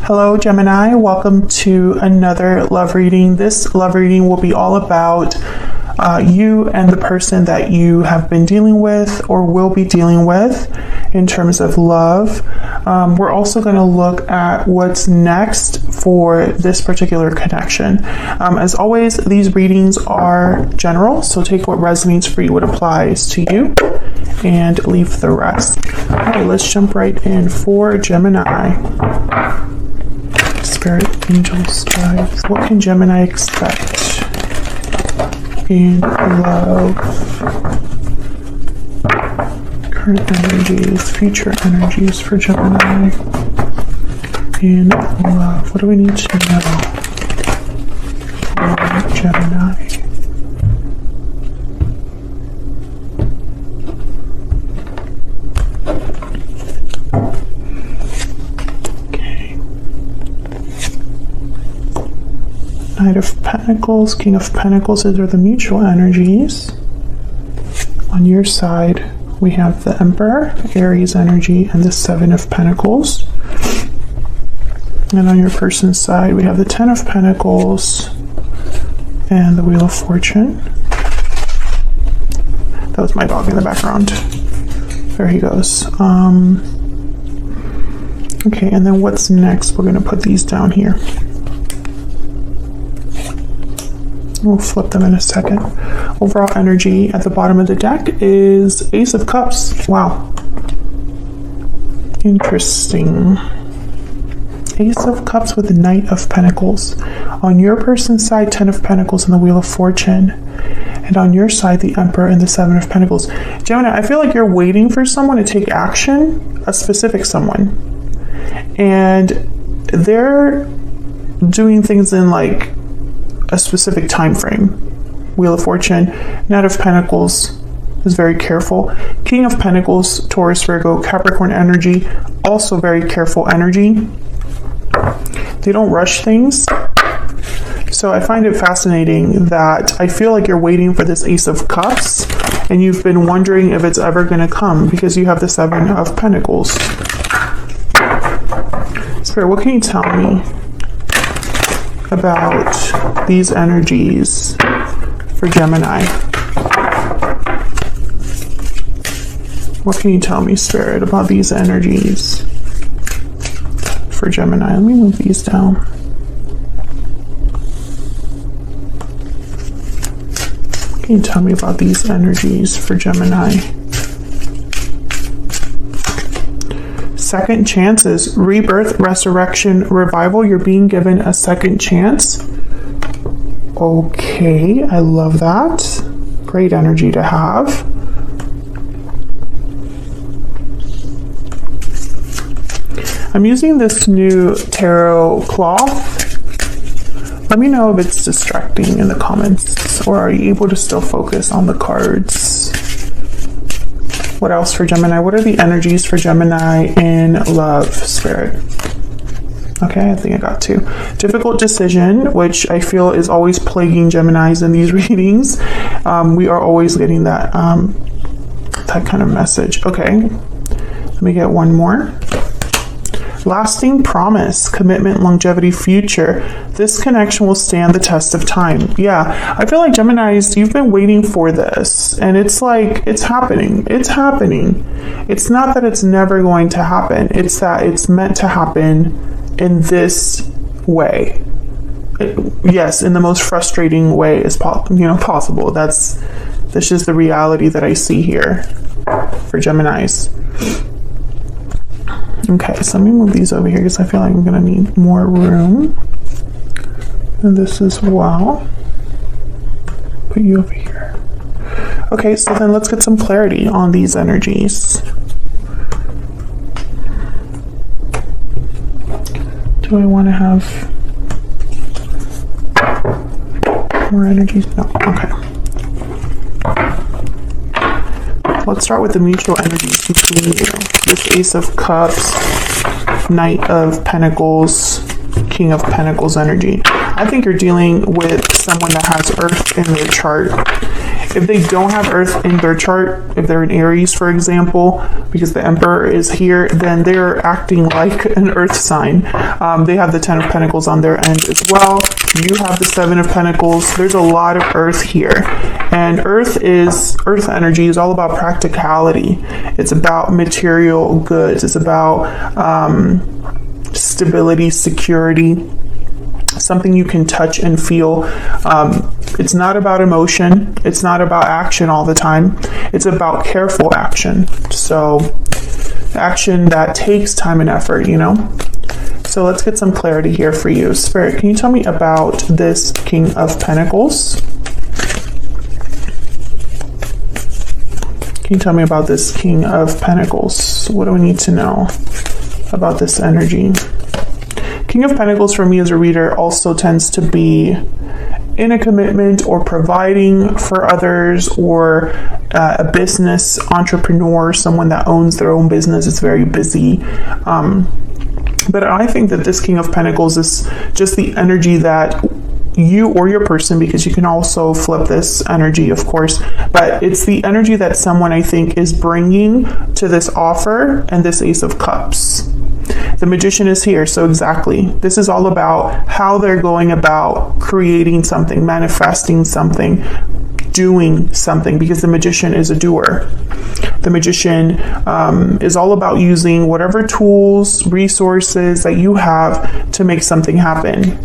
Hello Gemini, welcome to another love reading. This love reading will be all about you and the person that you have been dealing with or will be dealing with in terms of love. We're also going to look at what's next for this particular connection. As always, these readings are general, so take what resonates for you, what applies to you, and leave the rest. All right, let's jump right in for Gemini. Spirit, angels, guides. What can Gemini expect in love? Current energies, future energies for Gemini in love. What do we need to know for Gemini? Knight of Pentacles, King of Pentacles, these are the mutual energies. On your side, we have the Emperor, Aries energy, and the Seven of Pentacles. And on your person's side, we have the Ten of Pentacles and the Wheel of Fortune. That was my dog in the background. There he goes. Okay, and then what's next? We're going to put these down here. We'll flip them in a second. Overall energy at the bottom of the deck is Ace of Cups. Wow. Interesting. Ace of Cups with the Knight of Pentacles. On your person's side, Ten of Pentacles and the Wheel of Fortune. And on your side, the Emperor and the Seven of Pentacles. Gemini, I feel like you're waiting for someone to take action, a specific someone. And they're doing things in like a specific time frame. Wheel of Fortune, Knight of Pentacles is very careful. King of Pentacles, Taurus, Virgo, Capricorn energy, also very careful energy. They don't rush things. So I find it fascinating that I feel like you're waiting for this Ace of Cups and you've been wondering if it's ever going to come because you have the Seven of Pentacles. Spirit, what can you tell me about these energies for Gemini? What can you tell me, Spirit, about these energies for Gemini? Let me move these down. What can you tell me about these energies for Gemini? Second chances, rebirth, resurrection, revival. You're being given a second chance. Okay, I love that. Great energy to have. I'm using this new tarot cloth. Let me know if it's distracting in the comments, or are you able to still focus on the cards? What else for Gemini? What are the energies for Gemini in love, Spirit? Okay, I think I got two. Difficult decision, which I feel is always plaguing Geminis in these readings. We are always getting that, that kind of message. Okay, let me get one more. Lasting promise, commitment, longevity, future. This connection will stand the test of time. Yeah, I feel like Geminis, you've been waiting for this, and it's like, it's happening. It's happening. It's not that it's never going to happen. It's that it's meant to happen in this way. Yes, in the most frustrating way as possible. That's just the reality that I see here for Geminis. Okay, so let me move these over here because I feel like I'm going to need more room. And this as well. Put you over here. Okay, so then let's get some clarity on these energies. Do I want to have more energies? No, okay. Let's start with the mutual energies between you. This Ace of Cups, Knight of Pentacles, King of Pentacles energy. I think you're dealing with someone that has Earth in their chart. If they don't have Earth in their chart, if they're in Aries, for example, because the Emperor is here, then they're acting like an Earth sign. They have the 10 of Pentacles on their end as well. You have the 7 of Pentacles. There's a lot of Earth here. And Earth energy is all about practicality. It's about material goods. It's about stability, security, something you can touch and feel. It's not about emotion. It's not about action all the time. It's about careful action. So action that takes time and effort, you know? So let's get some clarity here for you. Spirit, can you tell me about this King of Pentacles? Can you tell me about this King of Pentacles? What do we need to know about this energy? King of Pentacles for me as a reader also tends to be in a commitment or providing for others, or a business entrepreneur, someone that owns their own business, is very busy. But I think that this King of Pentacles is just the energy that you or your person, because you can also flip this energy, of course, but it's the energy that someone, I think, is bringing to this offer and this Ace of Cups. The Magician is here, so exactly. This is all about how they're going about creating something, manifesting something, doing something, because the Magician is a doer. The Magician is all about using whatever tools, resources that you have to make something happen.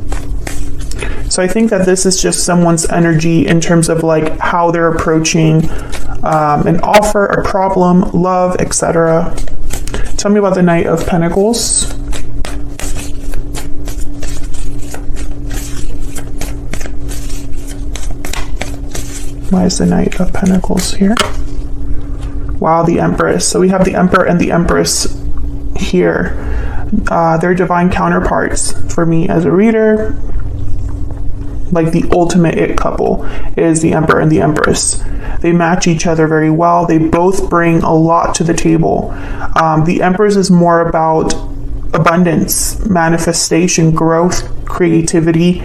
So I think that this is just someone's energy in terms of like how they're approaching an offer, a problem, love, etc. Tell me about the Knight of Pentacles. Why is the Knight of Pentacles here? Wow, the Empress. So we have the Emperor and the Empress here. They're divine counterparts for me as a reader. Like the ultimate it couple is the Emperor and the Empress. They match each other very well. They both bring a lot to the table. The Empress is more about abundance, manifestation, growth, creativity.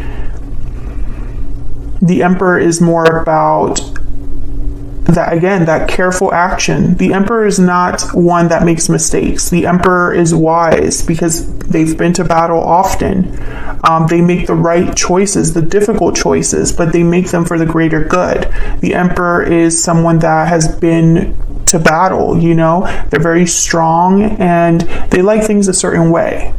The Emperor is more about that, again, that careful action. The Emperor is not one that makes mistakes. The Emperor is wise because they've been to battle often. They make the right choices, the difficult choices, but they make them for the greater good. The Emperor is someone that has been to battle, you know? They're very strong and they like things a certain way.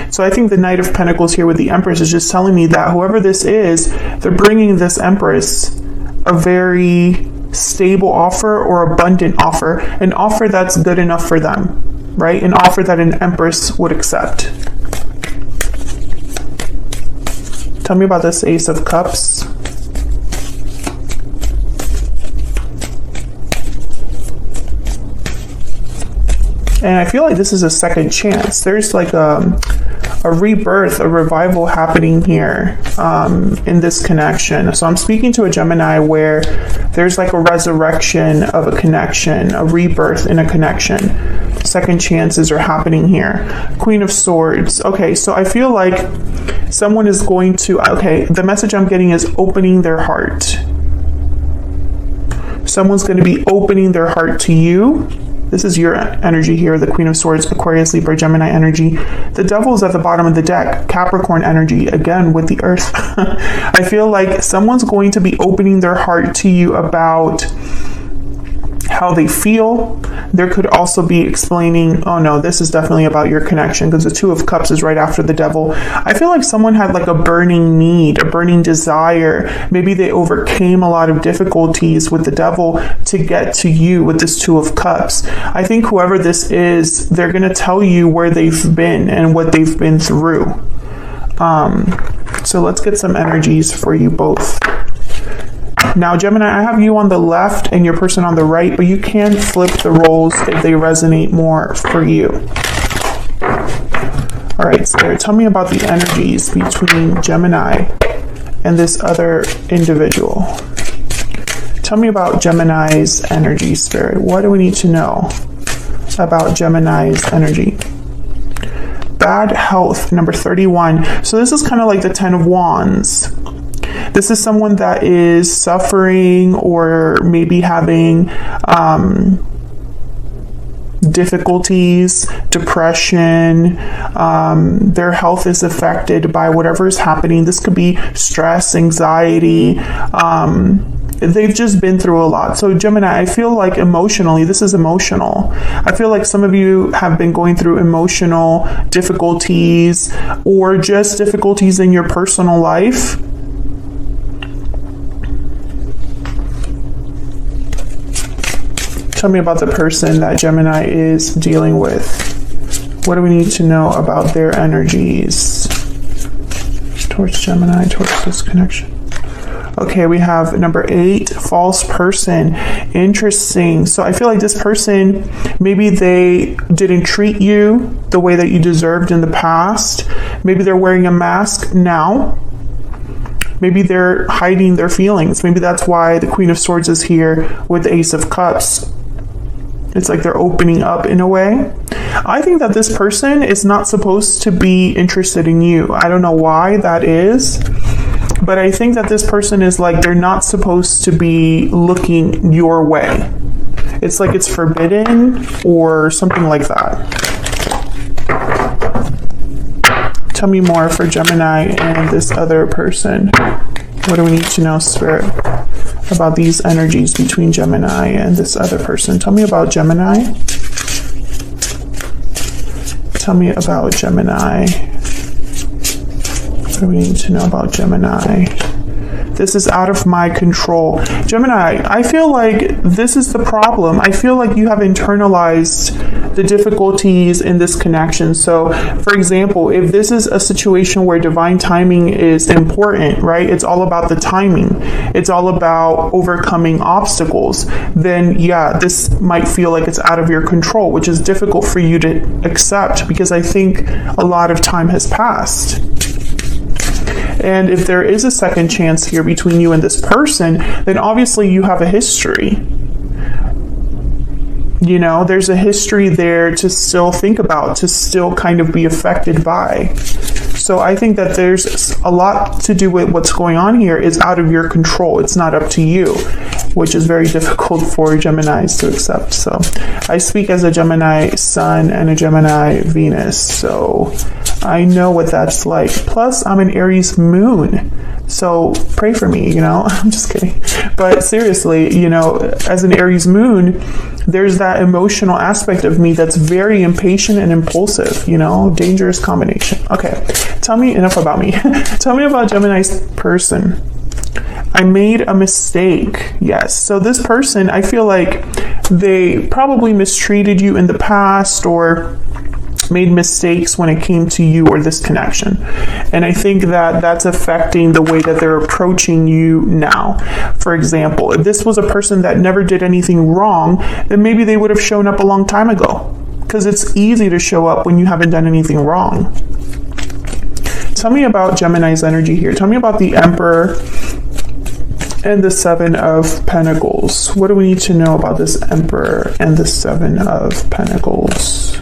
So I think the Knight of Pentacles here with the Empress is just telling me that whoever this is, they're bringing this Empress a very stable offer or abundant offer, an offer that's good enough for them, right? An offer that an Empress would accept. Tell me about this Ace of Cups. And I feel like this is a second chance. There's like a rebirth, a revival happening here in this connection. So I'm speaking to a Gemini where there's like a resurrection of a connection, a rebirth in a connection. Second chances are happening here. Queen of Swords. Okay, so I feel like someone is going to, okay, the message I'm getting is opening their heart. Someone's going to be opening their heart to you. This is your energy here, the Queen of Swords, Aquarius, Libra, Gemini energy. The Devil is at the bottom of the deck, Capricorn energy, again with the Earth. I feel like someone's going to be opening their heart to you about how they feel. There could also be explaining, oh no, this is definitely about your connection, because the Two of Cups is right after the Devil. I feel like someone had like a burning need, a burning desire. Maybe they overcame a lot of difficulties with the Devil to get to you with this Two of Cups. I think whoever this is, they're going to tell you where they've been and what they've been through. So let's get some energies for you both. Now, Gemini, I have you on the left and your person on the right, but you can flip the roles if they resonate more for you. All right, Spirit, tell me about the energies between Gemini and this other individual. Tell me about Gemini's energy, Spirit. What do we need to know about Gemini's energy? Bad health, number 31. So this is kind of like the 10 of Wands. This is someone that is suffering or maybe having difficulties, depression, their health is affected by whatever is happening. This could be stress, anxiety, they've just been through a lot. So Gemini, I feel like emotionally, this is emotional. I feel like some of you have been going through emotional difficulties or just difficulties in your personal life. Tell me about the person that Gemini is dealing with. What do we need to know about their energies towards Gemini, towards this connection? Okay, we have number 8, false person. Interesting. So I feel like this person, maybe they didn't treat you the way that you deserved in the past. Maybe they're wearing a mask now. Maybe they're hiding their feelings. Maybe that's why the Queen of Swords is here with the Ace of Cups. It's like they're opening up in a way. I think that this person is not supposed to be interested in you. I don't know why that is. But I think that this person is like, they're not supposed to be looking your way. It's like it's forbidden or something like that. Tell me more for Gemini and this other person. What do we need to know, Spirit, about these energies between Gemini and this other person? Tell me about Gemini. Tell me about Gemini. What do we need to know about Gemini? This is out of my control. Gemini, I feel like this is the problem. I feel like you have internalized the difficulties in this connection. So, for example, if this is a situation where divine timing is important, right? It's all about the timing. It's all about overcoming obstacles. Then, yeah, this might feel like it's out of your control, which is difficult for you to accept because I think a lot of time has passed. And if there is a second chance here between you and this person, then obviously you have a history. You know, there's a history there to still think about, to still kind of be affected by. So I think that there's a lot to do with what's going on here is out of your control. It's not up to you, which is very difficult for Geminis to accept. So I speak as a Gemini Sun and a Gemini Venus. So I know what that's like. Plus, I'm an Aries moon. So pray for me, you know, I'm just kidding. But seriously, you know, as an Aries moon, there's that emotional aspect of me that's very impatient and impulsive, you know, dangerous combination. Okay, tell me enough about me. Tell me about Gemini's person. I made a mistake. Yes. So this person, I feel like they probably mistreated you in the past or made mistakes when it came to you or this connection. And I think that that's affecting the way that they're approaching you now. For example, if this was a person that never did anything wrong, then maybe they would have shown up a long time ago, because it's easy to show up when you haven't done anything wrong. Tell me about Gemini's energy here. Tell me about the Emperor and the Seven of Pentacles. What do we need to know about this Emperor and the Seven of Pentacles?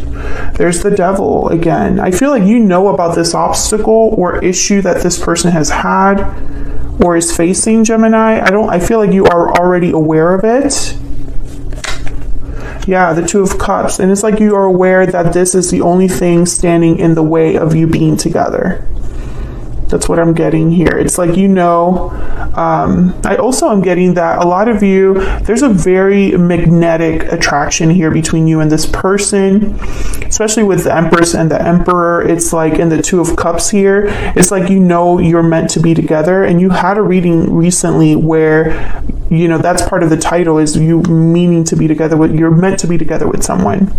There's the Devil again. I feel like you know about this obstacle or issue that this person has had or is facing, Gemini. I feel like you are already aware of it. Yeah, the Two of Cups. And it's like you are aware that this is the only thing standing in the way of you being together. That's what I'm getting here. It's like, you know, I also am getting that a lot of you, there's a very magnetic attraction here between you and this person, especially with the Empress and the Emperor. It's like in the Two of Cups here, it's like, you know, you're meant to be together. And you had a reading recently where, you know, that's part of the title is you meaning to be together with, you're meant to be together with someone.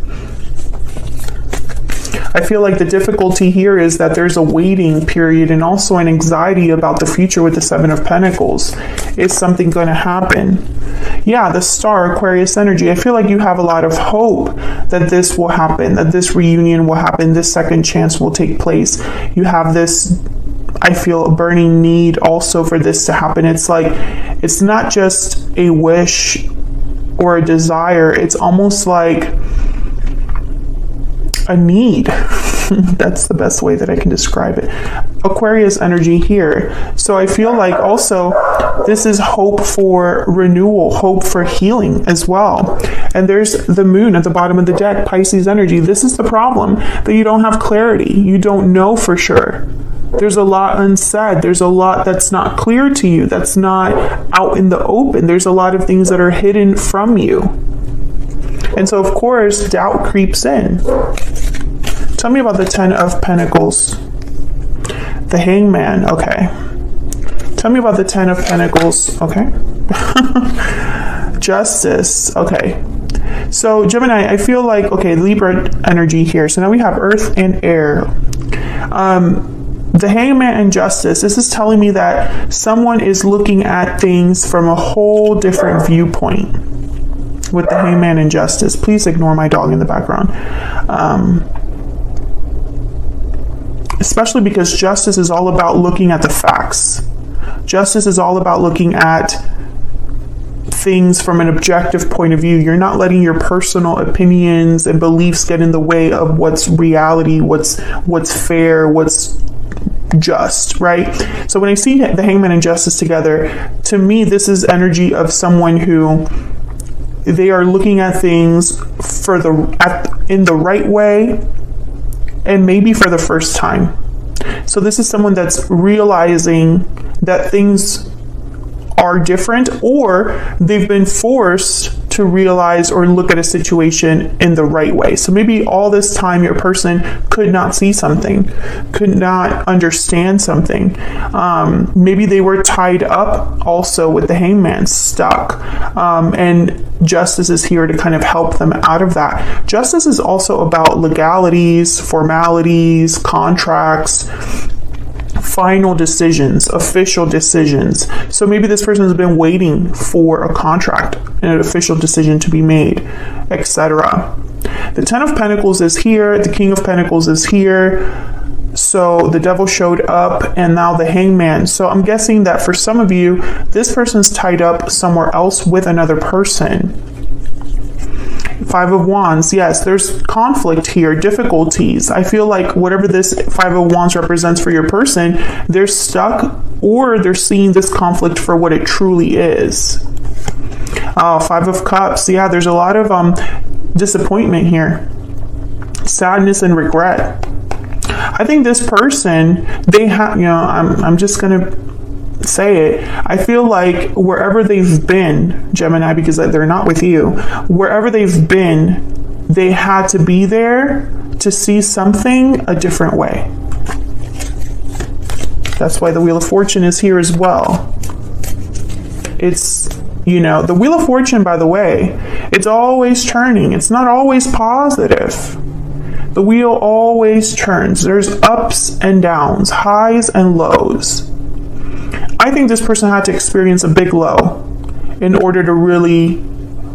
I feel like the difficulty here is that there's a waiting period and also an anxiety about the future with the Seven of Pentacles. Is something going to happen? Yeah, the Star, Aquarius energy. I feel like you have a lot of hope that this will happen, that this reunion will happen, this second chance will take place. You have this, I feel, a burning need also for this to happen. It's like, it's not just a wish or a desire. It's almost like a need. That's the best way that I can describe it. Aquarius energy here. So I feel like also this is hope for renewal, hope for healing as well. And there's the moon at the bottom of the deck, Pisces energy. This is the problem, that you don't have clarity. You don't know for sure. There's a lot unsaid. There's a lot that's not clear to you, that's not out in the open. There's a lot of things that are hidden from you. And so, of course, doubt creeps in. Tell me about the 10 of Pentacles. The Hangman, okay. Tell me about the 10 of Pentacles, okay. Justice, okay. So, Gemini, I feel like, okay, Libra energy here. So now we have Earth and Air. The Hangman and Justice, this is telling me that someone is looking at things from a whole different viewpoint with the Hangman and Justice. Please ignore my dog in the background. Especially because Justice is all about looking at the facts. Justice is all about looking at things from an objective point of view. You're not letting your personal opinions and beliefs get in the way of what's reality, what's fair, what's just, right? So when I see the Hangman and Justice together, to me, this is energy of someone who they are looking at things in the right way, and maybe for the first time. So this is someone that's realizing that things are different, or they've been forced to realize or look at a situation in the right way. So maybe all this time your person could not see something, could not understand something. Maybe they were tied up also with the Hangman, stuck. And Justice is here to kind of help them out of that. Justice is also about legalities, formalities, contracts, final decisions, official decisions. So maybe this person has been waiting for a contract and an official decision to be made, etc. The 10 of Pentacles is here. The King of Pentacles is here. So the Devil showed up, and now the Hangman. So I'm guessing that for some of you, this person's tied up somewhere else with another person. 5 of Wands, yes, there's conflict here, difficulties. I feel like whatever this 5 of Wands represents for your person, they're stuck, or they're seeing this conflict for what it truly is. 5 of Cups, yeah, there's a lot of disappointment here, sadness and regret. I think this person, they have, I'm just gonna say it, I feel like wherever they've been, Gemini, because they're not with you, wherever they've been, they had to be there to see something a different way. That's why the Wheel of Fortune is here as well. It's, the Wheel of Fortune, by the way, it's always turning. It's not always positive. The wheel always turns. There's ups and downs, highs and lows. I think this person had to experience a big low in order to really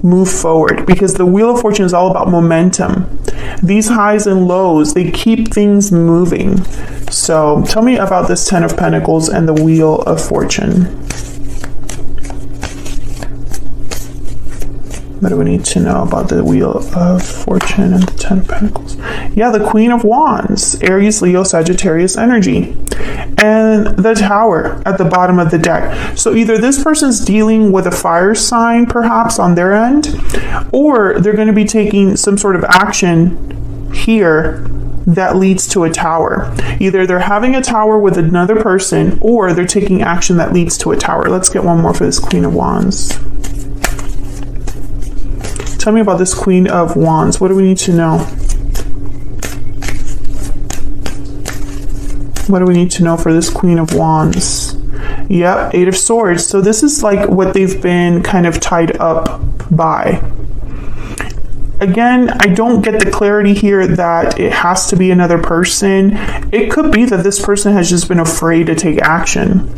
move forward, because the Wheel of Fortune is all about momentum. These highs and lows, they keep things moving. So tell me about this 10 of Pentacles and the Wheel of Fortune. What do we need to know about the Wheel of Fortune and the 10 of Pentacles? Yeah, the Queen of Wands, Aries, Leo, Sagittarius energy. And the Tower at the bottom of the deck. So either this person's dealing with a fire sign, perhaps, on their end, or they're going to be taking some sort of action here that leads to a tower. Either they're having a tower with another person, or they're taking action that leads to a tower. Let's get one more for this Queen of Wands. Tell me about this Queen of Wands. What do we need to know? What do we need to know for this Queen of Wands? Yep, 8 of Swords. So this is like what they've been kind of tied up by. Again, I don't get the clarity here that it has to be another person. It could be that this person has just been afraid to take action.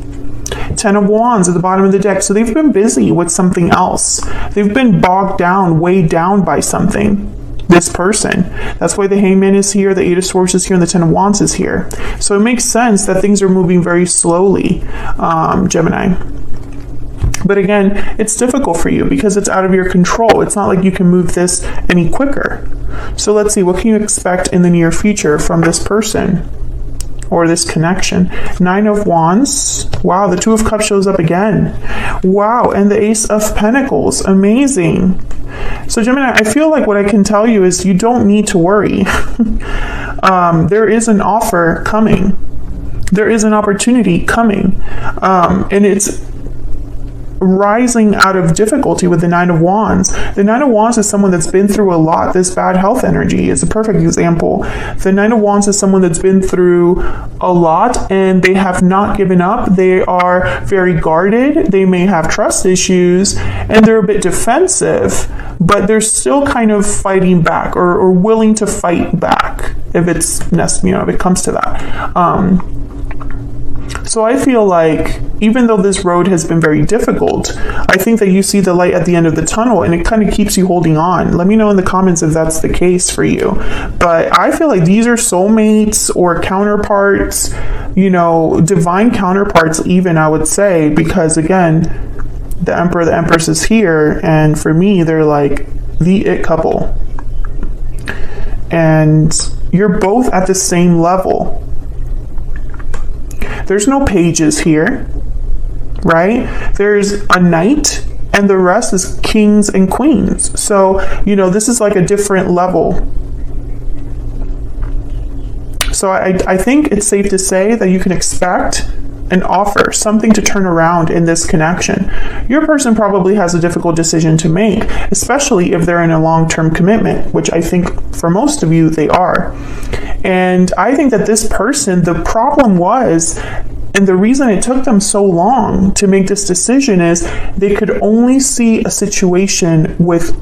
10 of Wands at the bottom of the deck. So they've been busy with something else. They've been bogged down, weighed down by something. This person. That's why the Hangman is here, the 8 of Swords is here, and the 10 of Wands is here. So it makes sense that things are moving very slowly, Gemini. But again, it's difficult for you because it's out of your control. It's not like you can move this any quicker. So let's see, what can you expect in the near future from this person or this connection? 9 of Wands. Wow, the 2 of Cups shows up again. Wow, and the Ace of Pentacles. Amazing. So Gemini, I feel like what I can tell you is you don't need to worry. There is an offer coming. There is an opportunity coming. And it's rising out of difficulty with the 9 of Wands. The 9 of Wands is someone that's been through a lot. This bad health energy is a perfect example. The 9 of Wands is someone that's been through a lot and they have not given up. They are very guarded. They may have trust issues and they're a bit defensive, but they're still kind of fighting back or willing to fight back if it's, if it comes to that. So I feel like even though this road has been very difficult, I think that you see the light at the end of the tunnel and it kind of keeps you holding on. Let me know in the comments if that's the case for you. But I feel like these are soulmates or counterparts, divine counterparts even, I would say, because again, the Emperor, the Empress is here. And for me, they're like the it couple. And you're both at the same level. There's no pages here, right? There's a knight and the rest is kings and queens. So, this is like a different level. So I think it's safe to say that you can expect an offer, something to turn around in this connection. Your person probably has a difficult decision to make, especially if they're in a long-term commitment, which I think for most of you, they are. And I think that this person, the problem was, and the reason it took them so long to make this decision is they could only see a situation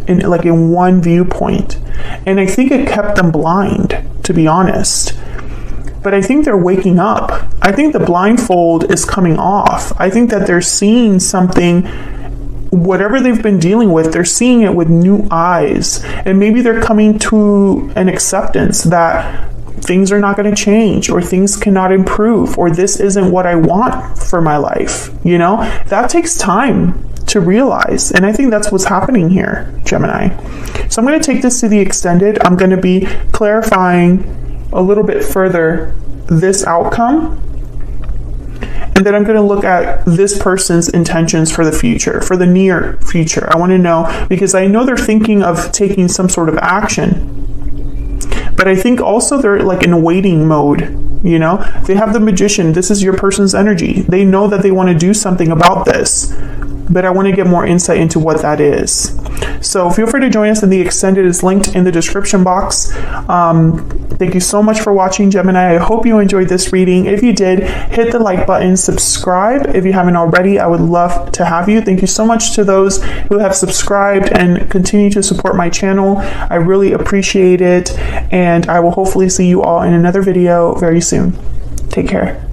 in one viewpoint. And I think it kept them blind, to be honest. But I think they're waking up. I think the blindfold is coming off. I think that they're seeing something, whatever they've been dealing with, they're seeing it with new eyes. And maybe they're coming to an acceptance that things are not going to change, or things cannot improve, or this isn't what I want for my life. That takes time to realize. And I think that's what's happening here, Gemini. So I'm going to take this to the extended. I'm going to be clarifying a little bit further this outcome. And then I'm going to look at this person's intentions for the future, for the near future. I want to know, because I know they're thinking of taking some sort of action. But I think also they're like in waiting mode. They have the Magician. This is your person's energy. They know that they want to do something about this. But I want to get more insight into what that is. So feel free to join us in the extended. It's linked in the description box. Thank you so much for watching, Gemini. I hope you enjoyed this reading. If you did, hit the like button, subscribe. If you haven't already, I would love to have you. Thank you so much to those who have subscribed and continue to support my channel. I really appreciate it. And I will hopefully see you all in another video very soon. Take care.